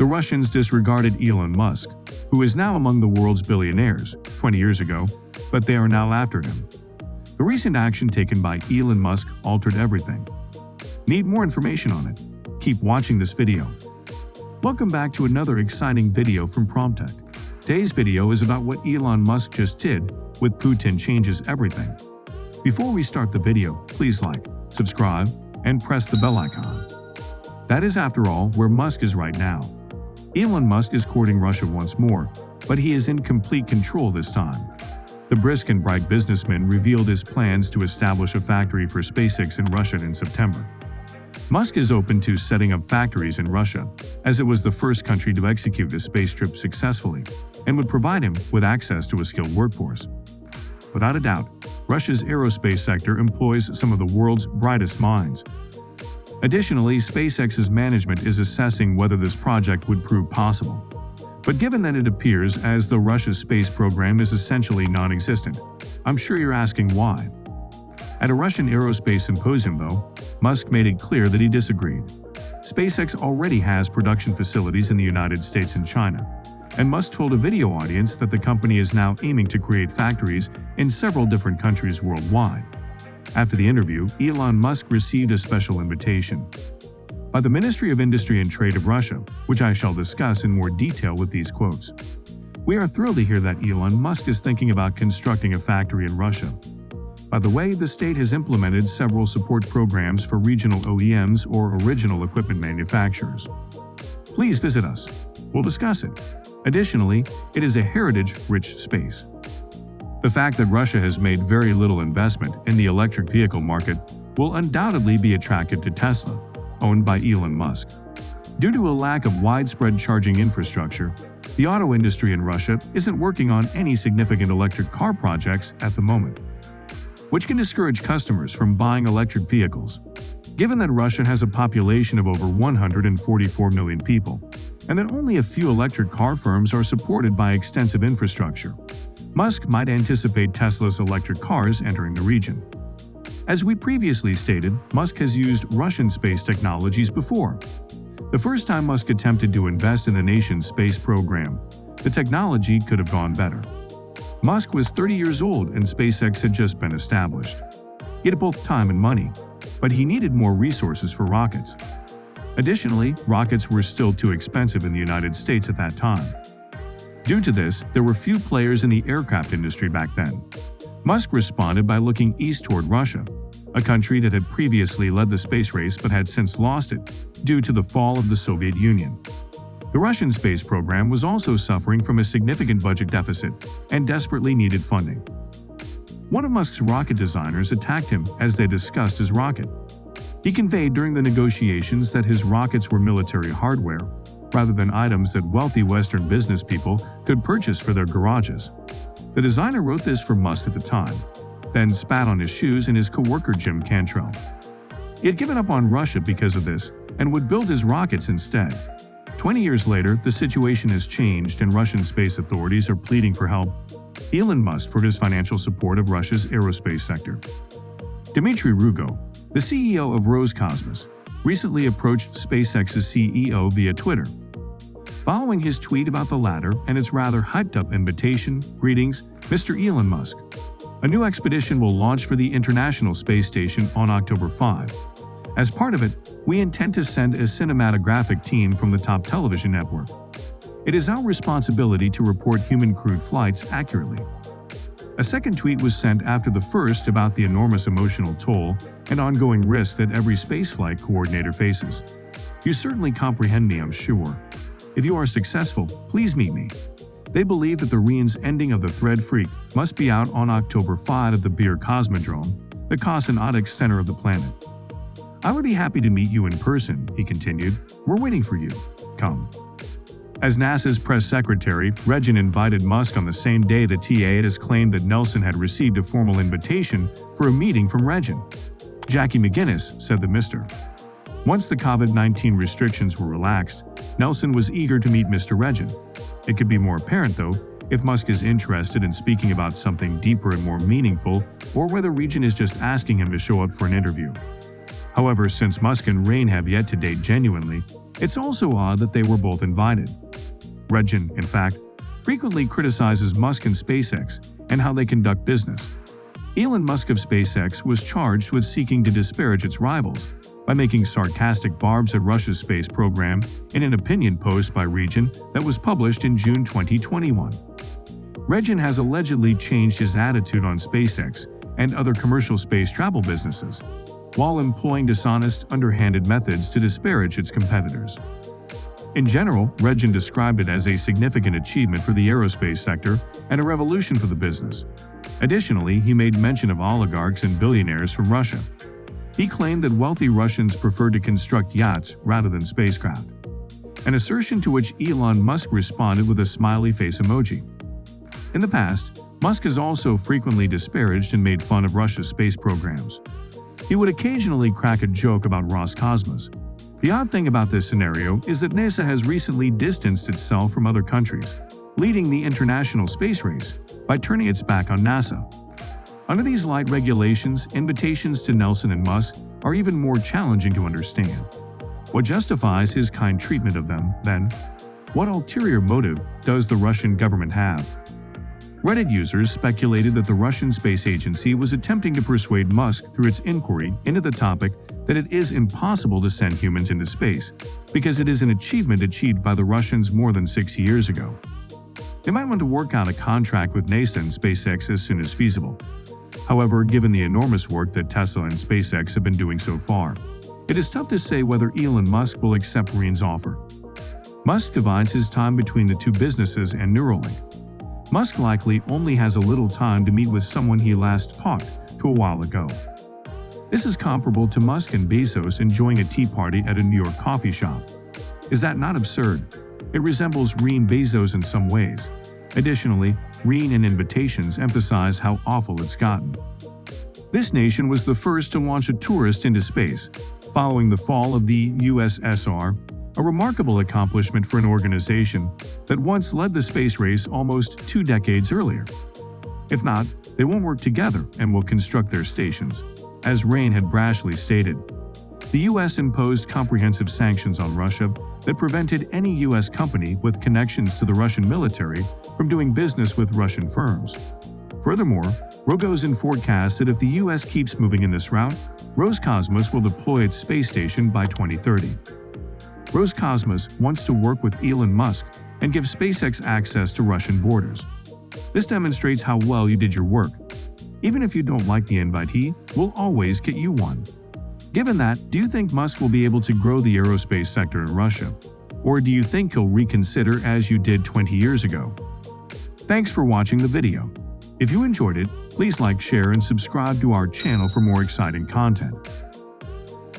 The Russians disregarded Elon Musk, who is now among the world's billionaires, 20 years ago, but they are now after him. The recent action taken by Elon Musk altered everything. Need more information on it? Keep watching this video. Welcome back to another exciting video from PrompTech. Today's video is about what Elon Musk just did with Putin changes everything. Before we start the video, please like, subscribe, and press the bell icon. That is, after all, where Musk is right now. Elon Musk is courting Russia once more, but he is in complete control this time. The brisk and bright businessman revealed his plans to establish a factory for SpaceX in Russia in September. Musk is open to setting up factories in Russia, as it was the first country to execute this space trip successfully, and would provide him with access to a skilled workforce. Without a doubt, Russia's aerospace sector employs some of the world's brightest minds. Additionally, SpaceX's management is assessing whether this project would prove possible. But given that it appears as though Russia's space program is essentially non-existent, I'm sure you're asking why. At a Russian aerospace symposium, though, Musk made it clear that he disagreed. SpaceX already has production facilities in the United States and China, and Musk told a video audience that the company is now aiming to create factories in several different countries worldwide. After the interview, Elon Musk received a special invitation by the Ministry of Industry and Trade of Russia, which I shall discuss in more detail with these quotes. We are thrilled to hear that Elon Musk is thinking about constructing a factory in Russia. By the way, the state has implemented several support programs for regional OEMs or original equipment manufacturers. Please visit us. We'll discuss it. Additionally, it is a heritage-rich space. The fact that Russia has made very little investment in the electric vehicle market will undoubtedly be attractive to Tesla, owned by Elon Musk. Due to a lack of widespread charging infrastructure, the auto industry in Russia isn't working on any significant electric car projects at the moment, which can discourage customers from buying electric vehicles. Given that Russia has a population of over 144 million people, and that only a few electric car firms are supported by extensive infrastructure, Musk might anticipate Tesla's electric cars entering the region. As we previously stated, Musk has used Russian space technologies before. The first time Musk attempted to invest in the nation's space program, the technology could have gone better. Musk was 30 years old and SpaceX had just been established. He had both time and money, but he needed more resources for rockets. Additionally, rockets were still too expensive in the United States at that time. Due to this, there were few players in the aircraft industry back then. Musk responded by looking east toward Russia, a country that had previously led the space race but had since lost it due to the fall of the Soviet Union. The Russian space program was also suffering from a significant budget deficit and desperately needed funding. One of Musk's rocket designers attacked him as they discussed his rocket. He conveyed during the negotiations that his rockets were military hardware, rather than items that wealthy Western business people could purchase for their garages. The designer wrote this for Musk at the time, then spat on his shoes and his co-worker Jim Cantrell. He had given up on Russia because of this and would build his rockets instead. 20 years later, the situation has changed and Russian space authorities are pleading for help. Elon Musk for his financial support of Russia's aerospace sector. Dmitry Rugo, the CEO of Roscosmos, recently approached SpaceX's CEO via Twitter. Following his tweet about the latter and its rather hyped-up invitation, "Greetings, Mr. Elon Musk. A new expedition will launch for the International Space Station on October 5. As part of it, we intend to send a cinematographic team from the top television network. It is our responsibility to report human-crewed flights accurately." A second tweet was sent after the first about the enormous emotional toll and ongoing risk that every spaceflight coordinator faces. "You certainly comprehend me, I'm sure. If you are successful, please meet me." They believe that the Rian's ending of the Thread Freak must be out on October 5 at the Beer Cosmodrome, the cosmonautic center of the planet. "I would be happy to meet you in person," he continued. "We're waiting for you. Come." As NASA's press secretary, Regin invited Musk on the same day that TA has claimed that Nelson had received a formal invitation for a meeting from Regin. Jackie McGinnis said that Mr. Once the COVID-19 restrictions were relaxed, Nelson was eager to meet Mr. Regin. It could be more apparent, though, if Musk is interested in speaking about something deeper and more meaningful, or whether Regin is just asking him to show up for an interview. However, since Musk and Rain have yet to date genuinely, It's also odd that they were both invited. Regin, in fact, frequently criticizes Musk and SpaceX and how they conduct business. Elon Musk of SpaceX was charged with seeking to disparage its rivals by making sarcastic barbs at Russia's space program in an opinion post by Regin that was published in June 2021. Regin has allegedly changed his attitude on SpaceX and other commercial space travel businesses, while employing dishonest, underhanded methods to disparage its competitors. In general, Regin described it as a significant achievement for the aerospace sector and a revolution for the business. Additionally, he made mention of oligarchs and billionaires from Russia. He claimed that wealthy Russians prefer to construct yachts rather than spacecraft, an assertion to which Elon Musk responded with a smiley face emoji. In the past, Musk has also frequently disparaged and made fun of Russia's space programs. He would occasionally crack a joke about Roscosmos. The odd thing about this scenario is that NASA has recently distanced itself from other countries, leading the international space race by turning its back on NASA. Under these light regulations, invitations to Nelson and Musk are even more challenging to understand. What justifies his kind treatment of them, then? What ulterior motive does the Russian government have? Reddit users speculated that the Russian space agency was attempting to persuade Musk through its inquiry into the topic that it is impossible to send humans into space because it is an achievement achieved by the Russians more than 6 years ago. They might want to work out a contract with NASA and SpaceX as soon as feasible. However, given the enormous work that Tesla and SpaceX have been doing so far, it is tough to say whether Elon Musk will accept Regin's offer. Musk divides his time between the two businesses and Neuralink. Musk likely only has a little time to meet with someone he last talked to a while ago. This is comparable to Musk and Bezos enjoying a tea party at a New York coffee shop. Is that not absurd? It resembles Rein Bezos in some ways. Additionally, Rein and invitations emphasize how awful it's gotten. This nation was the first to launch a tourist into space, following the fall of the USSR, a remarkable accomplishment for an organization that once led the space race almost 2 decades earlier. If not, they won't work together and will construct their stations, as Rein had brashly stated. The U.S. imposed comprehensive sanctions on Russia that prevented any U.S. company with connections to the Russian military from doing business with Russian firms. Furthermore, Rogozin forecasts that if the U.S. keeps moving in this route, Roscosmos will deploy its space station by 2030. Roscosmos wants to work with Elon Musk and give SpaceX access to Russian borders. This demonstrates how well you did your work. Even if you don't like the invitee, we'll always get you one. Given that, do you think Musk will be able to grow the aerospace sector in Russia? Or do you think he'll reconsider as you did 20 years ago? Thanks for watching the video. If you enjoyed it, please like, share, and subscribe to our channel for more exciting content.